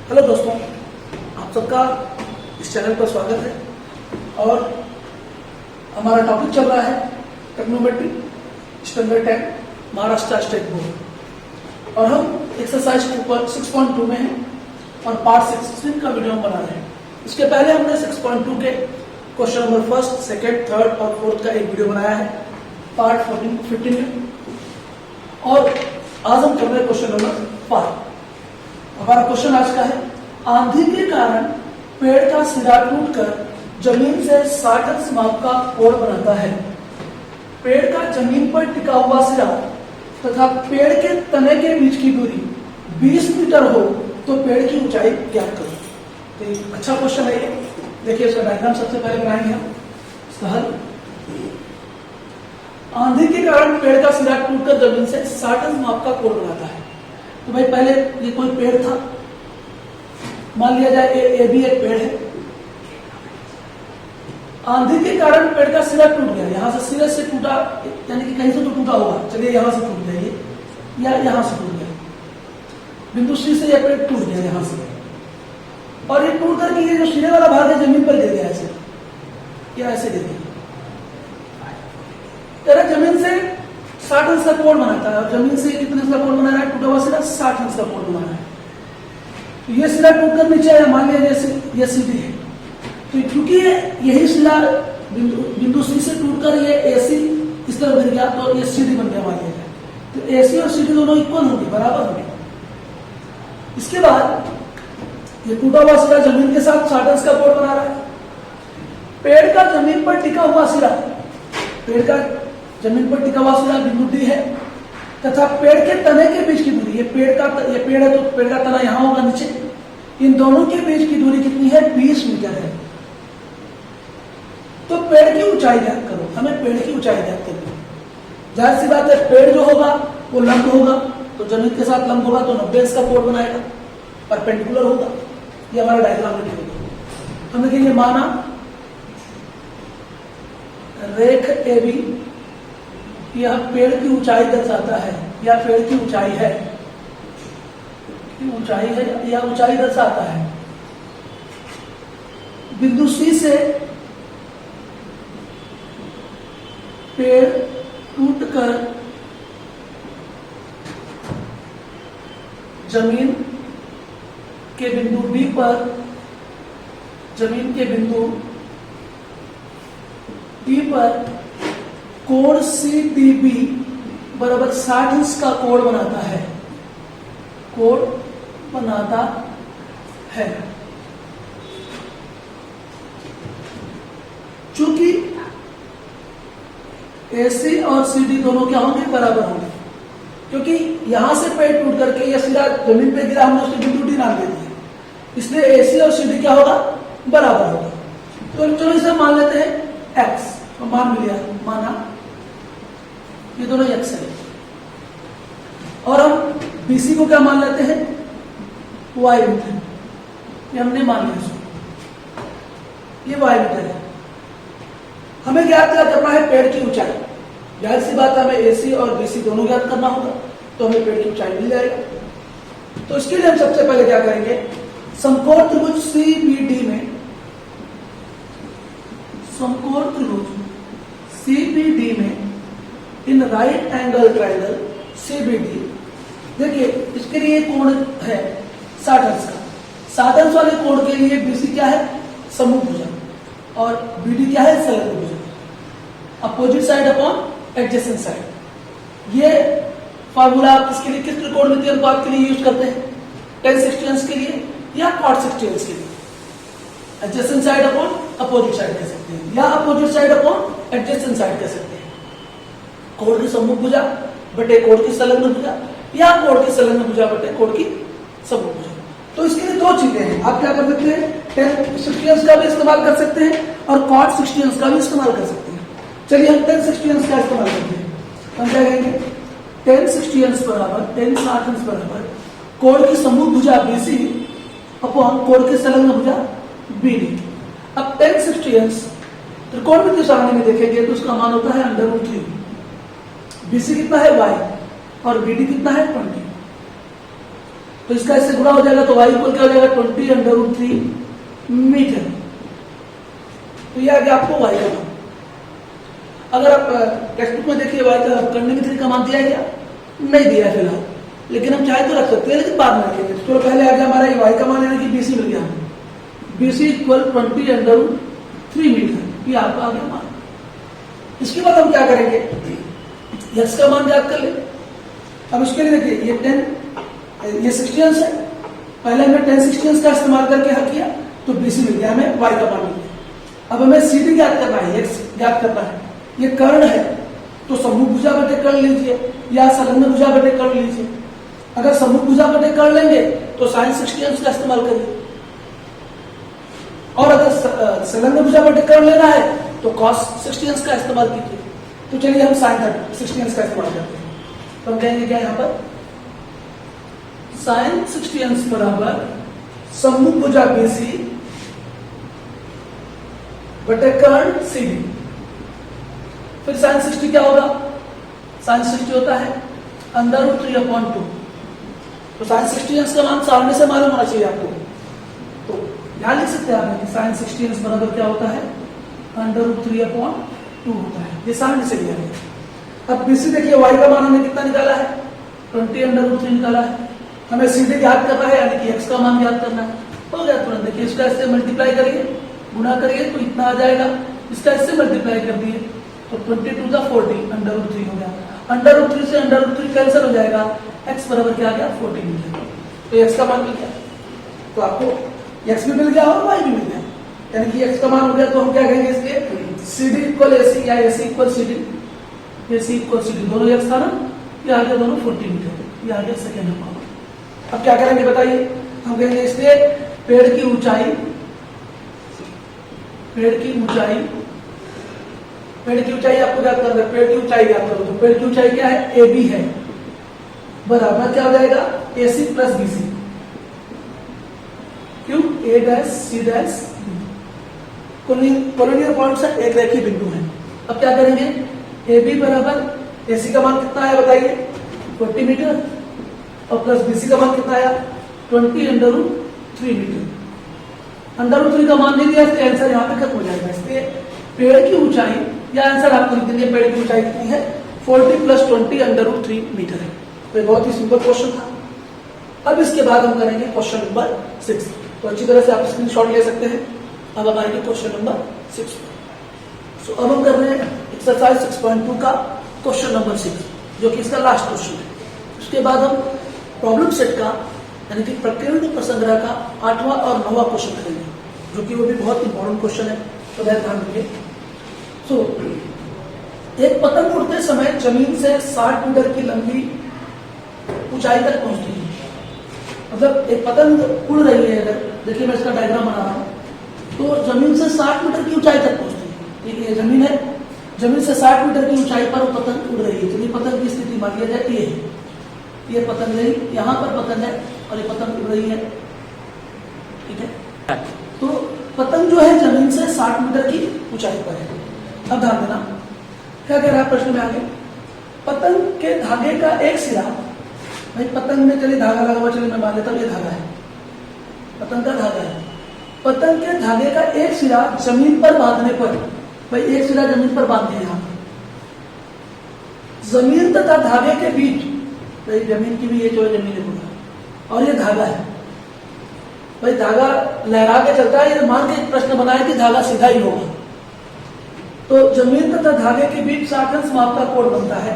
Hello दोस्तों, आप सबका इस चैनल पर स्वागत है। और हमारा टॉपिक चल रहा है टेक्नोमेट्री स्टैंडर्ड 10 महाराष्ट्र स्टेट बोर्ड, और हम एक्सरसाइज 6.2 में हैं और पार्ट 16 का वीडियो हम बना रहे हैं। इसके पहले हमने 6.2 के क्वेश्चन नंबर 1, 2, 3 और 4 का एक वीडियो बनाया है पार्ट 15 में, और आज हम कर रहे हैं क्वेश्चन नंबर 5। हमारा क्वेश्चन आज का है, आंधी के कारण पेड़ का सिरा टूटकर जमीन से 60 अंश माप का कोण बनाता है। पेड़ का जमीन पर टिका हुआ सिरा तथा पेड़ के तने के बीच की दूरी 20 मीटर हो तो पेड़ की ऊंचाई ज्ञात करो। तो एक अच्छा क्वेश्चन है ये। देखिए इसका डायग्राम सबसे पहले बनाएंगे हम। इसका हल, आंधी के कारण पेड़ का सिरा टूटकर जमीन से 60 अंश माप का कोण बनाता है। तो भाई पहले ये कोई पेड़ था, मान लिया जाए ये भी एक पेड़ है। आंधी के कारण पेड़ का सिरा टूट गया, यहां से सिरे से टूटा, यानी कि कहीं से तो टूटा होगा, चलिए यहां से टूट गया ये, या यहां से टूट गया, बिंदु सी से यह पेड़ टूट गया यहां से, और ये टूट करके ये जो सिरे वाला भाग है जमीन पर गिर गया, ऐसे या ऐसे गिर गया। तेरा जमीन से 60 अंश का कोण बनाता है, और जमीन से कितने अंश का कोण बना रहा है? टूटा हुआ सिरा 60 अंश का कोण बना रहा है। तो ये सिरा टूटकर नीचे आया, मान लिया जैसे ये सीधी है, तो क्योंकि यही सिरा बिंदु सी से टूटकर ये एसी इस तरफ गिर गया, तो ये सीधी बन गया, मान लिया जाए। तो एसी और सीधी दोनों इक्वल होंगे, बराबर होंगे। इसके बाद ये टूटा हुआ सिरा जमीन के साथ 60 अंश का कोण बना रहा है। पेड़ का जमीन पर टिका हुआ सिरा, पेड़ का जमीन पर टिका हुआ सिरा बिंदु डी है, तथा पेड़ के तने के बीच की दूरी, ये पेड़ है तो पेड़ का तना यहां होगा नीचे, इन दोनों के बीच की दूरी कितनी है? 20 मीटर है। तो पेड़ की ऊंचाई ज्ञात करो, हमें पेड़ की ऊंचाई ज्ञात करनी है। जाहिर सी बात है, पेड़ जो होगा वो लंब होगा, तो जमीन के साथ लंब होगा तो 90 अंश का कोण बनाएगा, परपेंडिकुलर होगा। ये हमारा डायग्राम में होगा। हमने देखिए माना रेख AB यह पेड़ की ऊंचाई दर्शाता है, या पेड़ की ऊंचाई है, ऊंचाई है या ऊंचाई दर्शाता है। बिंदु सी से पेड़ टूटकर जमीन के बिंदु डी पर, जमीन के बिंदु डी पर कोण CDB बराबर 60 अंश का कोण बनाता है, कोण बनाता है। चूंकि AC और CD दोनों क्या होंगे? बराबर होंगे, क्योंकि यहां से पेड़ टूट करके यह सीधा जमीन पे गिरा, हमने उसकी बिंदु डी नाम दे दिया, इसलिए AC और CD क्या होगा? बराबर होगा। तो चलो इसे मान लेते हैं X, तो मान लिया, माना ये दोनों x है, और हम BC को क्या मान लेते हैं? y मीटर, ये हमने मान लिया इसको, ये y मीटर है। हमें ज्ञात करना है पेड़ की ऊंचाई। जाहिर सी बात है, हमें AC और BC दोनों ज्ञात करना होगा, तो हमें पेड़ की ऊंचाई मिल जाएगा। तो इसके लिए हम सबसे पहले क्या करेंगे? समकोण त्रिभुज CBD में, समकोण त्रिभुज CBD में in right angle triangle CBD, देखिए इसके लिए कोण है 60 अंश का। 60 अंश वाले कोण के लिए BC क्या है? सम्मुख भुजक, और BD क्या है? संलग्न भुजक, opposite side upon adjacent side. ये फार्मूला आप किसके लिए, किस त्रिकोणमितीय अनुपात के लिए यूज करते हैं? tan 60 अंश के लिए या cot 60 अंश के लिए? Adjacent side upon opposite side कह सकते हैं, या opposite side upon adjacent side कह सकते हैं। कोण की सम्मुख भुजा बटे कोण की संलग्न भुजा, या कोण की संलग्न भुजा बटे कोण की सम्मुख भुजा। तो इसके लिए दो चीजें हैं, आप क्या कर सकते हैं? tan 60 अंश का भी इस्तेमाल कर सकते हैं और cot 60 अंश का भी इस्तेमाल कर सकते हैं। चलिए हम tan 60 अंश का इस्तेमाल करते हैं। हम क्या कहेंगे? tan 60 अंश बराबर, tan 60 अंश बराबर कोण की सम्मुख भुजा BC अपॉन कोण की संलग्न भुजा BD। अब tan 60 अंश त्रिकोणमितीय सारणी में देखेंगे तो उसका मान होता है √3। BC कितना है? y, और BD कितना है? 20। तो इसका इससे गुणा हो जाएगा, तो y इक्वल क्या हो जाएगा 20√3 मीटर। तो ये आ गया आपको y का मान। अगर आप टेक्स्ट बुक में देखिए y का कंडक्टिविटी का मान दिया गया नहीं दिया है फिलहाल, लेकिन हम चाहे तो रख सकते हैं, लेकिन बाद में रखेंगे। तो पहले आ गया हमारा y का मान यानी कि BC मिल गया हमें, BC इक्वल 20√3 मीटर, ये आपका आ गया मान। इसके बाद हम क्या करेंगे, x का मान ज्ञात कर ले। अब इसके लिए देखिए ये 60 है, पहले हमने 10/60 का इस्तेमाल करके हल किया तो BC मिल गया, हमें y का मान मिल गया। अब हमें CD ज्ञात करना है, x ज्ञात करना है। ये कर्ण है तो समूह भुजा बटे कर्ण लीजिए या संलग्न भुजा बटे कर्ण लीजिए। अगर समूह भुजा बटे कर्ण लेंगे तो sin 60 का इस्तेमाल करिए, और अगर संलग्न भुजा बटे कर्ण लेना है तो cos 60 का इस्तेमाल कीजिए। तो चलिए हम sin 60 का इस्तेमाल करते हैं। तो हम कहेंगे क्या, यहां पर sin 60 बराबर समूह भुजा BC बटे कर्ण CD। फिर sin 60 क्या होगा, sin 60 होता है √3/2। तो sin 60 का मान सामने से मालूम होना चाहिए आपको, तो यहां लिख सकते हैं आप कि sin 60 बराबर क्या होता है √3/2 होता है, ये सामने से लिया गया। अब BC देखिए y का मान हमने कितना निकाला है 20√3 निकाला है, हमें CD याद करना है यानी कि x का मान याद करना है। हो गया तुरंत, देखिए इसका इससे मल्टीप्लाई करिए, गुणा करिए तो इतना आ जाएगा, इसका इससे मल्टीप्लाई कर दिए तो 22 का 40 √3 हो गया। √3 से √3 कैंसिल हो जाएगा, x बराबर क्या आ गया 40 मिल गया। तो x का मान मिल गया, तो आपको x भी मिल गया और y भी मिल गया, यानी कि x का मान हो गया। तो हम क्या कहेंगे इसके CD इक्वल AC या AC equal CD, AC equal CD दोनों x था ना, ये आ गया दोनों 40 मीटर, ये आ गया सेकेंड नंबर। अब क्या करेंगे बताइए, हम कहेंगे इसके पेड़ की ऊंचाई आपको क्या करना है, पेड़ की ऊंचाई ज्ञात करो। तो पेड़ की ऊंचाई क्या है, AB है, बराबर क्या हो जाएगा AC प्लस BC, क्यों A dash C dash collinear point से एक रेखीय बिंदु है। अब क्या करेंगे, AB बराबर AC का मान कितना आया बताइए 40 मीटर, और प्लस BC का मान कितना आया 20√3 मीटर। √3 का मान नहीं दिया इसलिए आंसर यहाँ पे खत्म हो जाएगा। इसलिए पेड़ की ऊंचाई, या आंसर आपको लिख देंगे पेड़ की ऊंचाई कितनी है 40 + 20√3 मीटर है। तो बहुत ही सिंपल क्वेश्चन था। अब इसके बाद हम करेंगे क्वेश्चन नंबर 6। तो अच्छी तरह से आप स्क्रीनशॉट ले सकते हैं। अब हम आएंगे क्वेश्चन नंबर 6। सो अब हम कर रहे हैं एक्सरसाइज 6.2 का क्वेश्चन नंबर 6, जो कि इसका लास्ट क्वेश्चन है। उसके बाद हम प्रॉब्लम सेट का यानी कि प्रकीर्ण प्रसंग्रह का 8वां और 9वां क्वेश्चन करेंगे, जो कि वो भी बहुत इंपॉर्टेंट क्वेश्चन है, तो ध्यान रखिए। सो एक पतंग उड़ते समय जमीन से 60 मीटर की लंबी ऊंचाई तक पहुंचती है। मतलब एक पतंग उड़ रही है, अगर देखिए मैं इसका डायग्राम बना रहा हूं, तो जमीन से 60 मीटर की ऊंचाई तक पहुंचती है। ठीक है, जमीन है, जमीन से 60 मीटर की ऊंचाई पर वो पतंग उड़ रही है। चलिए पतंग की स्थिति मान लिया जाए, ये है, ये पतंग है, यहां पर पतंग है और ये पतंग उड़ रही है। ठीक है, तो पतंग जो है जमीन से 60 मीटर की ऊंचाई पर है। अब ध्यान देना क्या कह रहा है प्रश्न में आगे, पतंग के धागे का एक सिरा, भाई पतंग में चलिए धागा लगा हुआ, चलिए मैं मान लेता हूं ये धागा है, पतंग का धागा है। पतंग के धागे का एक सिरा जमीन पर बांधने पर, भाई एक सिरा जमीन पर बांध दिया, यहां जमीन तथा धागे के बीच, भाई जमीन की भी ये जो है जमीन है और ये धागा है, भाई धागा लहरा के चलता है। ये मान के प्रश्न बनाया कि धागा सीधा ही होगा, तो जमीन तथा धागे के बीच 60 अंश माप का कोण बनता है।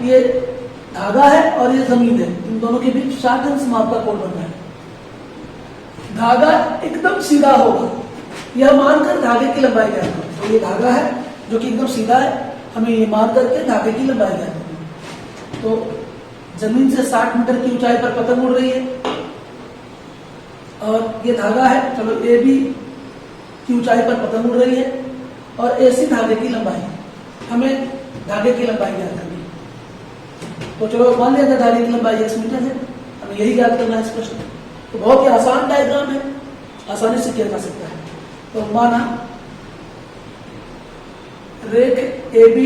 ये धागा है और ये जमीन है, इन दोनों के बीच 60 अंश माप का कोण बनता है। धागा एकदम सीधा होगा, यह मानकर धागे की लंबाई ज्ञात करें। तो ये धागा है जो कि एकदम सीधा है, हमें ये मान करके धागे की लंबाई ज्ञात करें। तो जमीन से 60 मीटर की ऊंचाई पर पतंग उड़ रही है और ये धागा है, चलो AB की ऊंचाई पर पतंग उड़ रही है और AC धागे की लंबाई, हमें धागे की लंबाई ज्ञात करनी है। तो चलो मान लिया जाए धागे की लंबाई x मीटर है, हमें यही ज्ञात करना है इस प्रश्न में। तो बहुत ही आसान डायग्राम है, आसानी से किया जा सकता है। तो माना रेख AB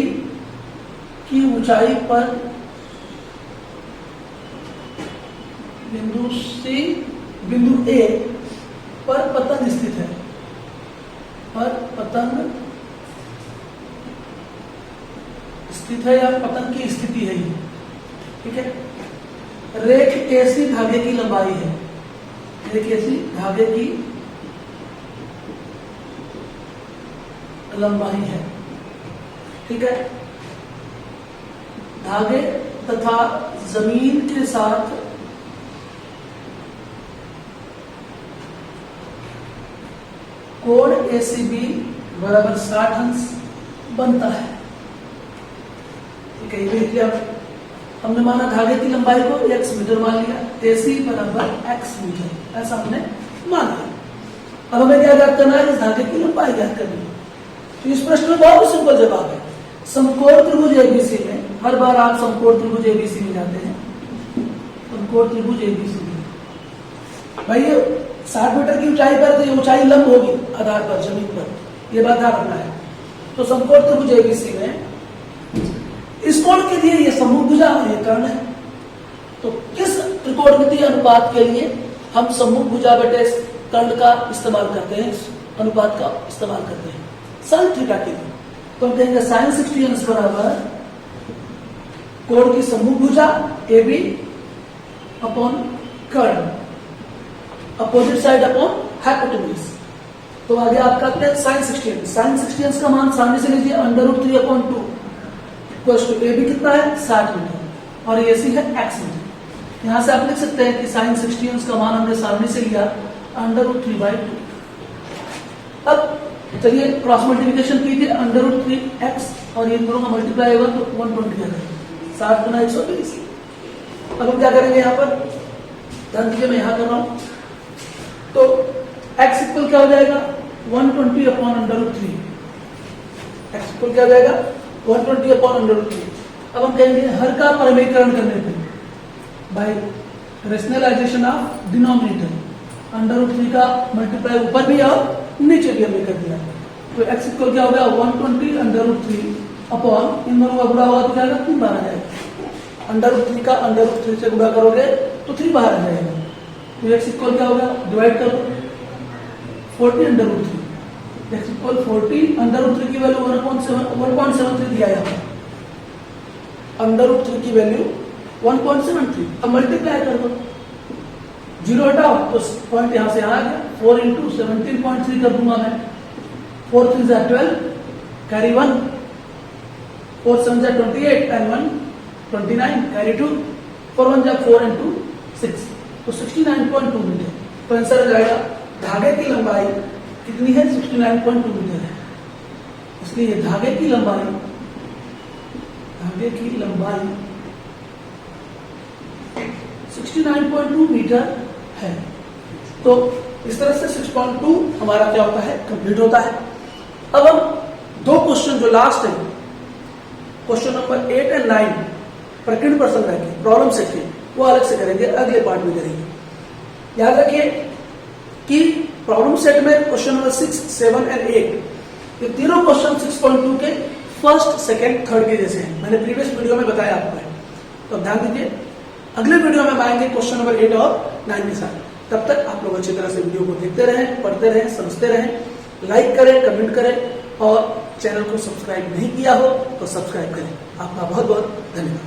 की ऊंचाई पर बिंदु सी बिंदु ए पर पतंग स्थित है, पर पतंग स्थित है या पतंग की स्थिति है ये, ठीक है। रेख ऐसी धागे की लंबाई है, रेख ऐसी धागे की लंबाई है, ठीक है। धागे तथा जमीन के साथ कोण ACB बराबर 60 अंश बनता है, ठीक है। ये लिख लिया हमने, माना धागे की लंबाई को x मीटर मान लिया, AC बराबर x मीटर, ऐसा हमने मान लिया। अब हमें क्या ज्ञात करना है, इस धागे की लंबाई ज्ञात करनी है। तो इस प्रश्न में बहुत ही सिंपल जवाब है। समकोण त्रिभुज ABC में, हर बार आप समकोण त्रिभुज ABC में जाते हैं, समकोण त्रिभुज ABC में भाई ये 60 मीटर की ऊंचाई पर, तो ये ऊंचाई लंब होगी आधार पर, जमीन पर, ये बात ध्यान रखना है। तो समकोण त्रिभुज ABC में इस कोण के लिए ये सम्मुख भुजा और ये कर्ण है। तो किस त्रिकोणमितीय अनुपात के लिए हम सम्मुख भुजा बटे कर्ण का इस्तेमाल करते हैं, अनुपात का इस्तेमाल करते हैं sin थीटा के लिए? तो हम कहेंगे sin 60 अंश बराबर कोण की सम्मुख भुजा AB अपॉन कर्ण, अपोजिट साइड अपॉन हाइपोटेन्यूज। तो आगे आप करते हैं sin 60 अंश। sin 60 अंश का मान सामने से लीजिए, √3/2 इक्वल्स टू AB कितना है 60 मीटर और AC है x मीटर। यहां से आप लिख सकते हैं कि sin 60 अंश का मान हमने सामने से लिया √3/2। अब चलिए क्रॉस मल्टीप्लिकेशन कीजिए, √3x और ये दोनों का मल्टीप्लाई होगा तो 120 आ जाएगा, 60 गुना 120। अब हम क्या करेंगे, यहाँ पर ध्यान दीजिए, मैं यहां कर रहा हूं। तो x इक्वल क्या हो जाएगा 120/√3, x इक्वल क्या हो जाएगा 120/√3। अब हम कहेंगे हर का परिमेयकरण करने पे बाय रेशनलाइजेशन ऑफ डिनोमिनेटर, √3 का मल्टीप्लाई ऊपर भी और नीचे भी हमने कर दिया। तो x इक्वल क्या हो गया 120/√3 अपॉन, इन दोनों का गुणा होगा तो क्या आएगा 3 बाहर आ जाएगा। √3 का √3 से गुणा करोगे तो 3 बाहर आ जाएगा। तो x इक्वल क्या होगा, डिवाइड करो 40/√3, x इक्वल 40/√3 की वैल्यू 1.73 दिया है, √3 की वैल्यू 1.73। अब मल्टीप्लाई कर दो, 0 हटाओ तो पॉइंट यहां से यहां आ गया, 4 × 17.3 कर दूंगा मैं, 4 3 × 12 कैरी 1, 4 7 × 28 and 1 29 कैरी 2, 4 1 × 4 and 2 6, तो 69.2 मीटर। तो आंसर आ जाएगा धागे की लंबाई कितनी है 69.2 मीटर है। इसलिए धागे की लंबाई 69.2 मीटर है। तो इस तरह से 6.2 हमारा क्या होता है, कंप्लीट होता है। अब हम दो क्वेश्चन जो लास्ट है, क्वेश्चन नंबर 8 और 9 प्रकीर्ण प्रश्न रहेंगे, प्रॉब्लम सेट के, वो अलग से करेंगे, अगले पार्ट में करेंगे। याद रखिए कि प्रॉब्लम सेट में क्वेश्चन नंबर 6, 7 और 8 ये तीनों क्वेश्चन 6.2 के फर्स्ट, सेकंड, थर्ड के जैसे हैं। मैंने प्रीवियस वीडियो में बताया आपको, तो ध्यान दीजिए। अगले वीडियो में आएंगे क्वेश्चन नंबर 8 और 9 के साथ। तब तक आप लोग अच्छी तरह से वीडियो को देखते रहें, पढ़ते रहें, समझते रहें, लाइक करें, कमेंट करें और चैनल को सब्सक्राइब नहीं किया हो तो सब्सक्राइब करें। आपका बहुत बहुत धन्यवाद।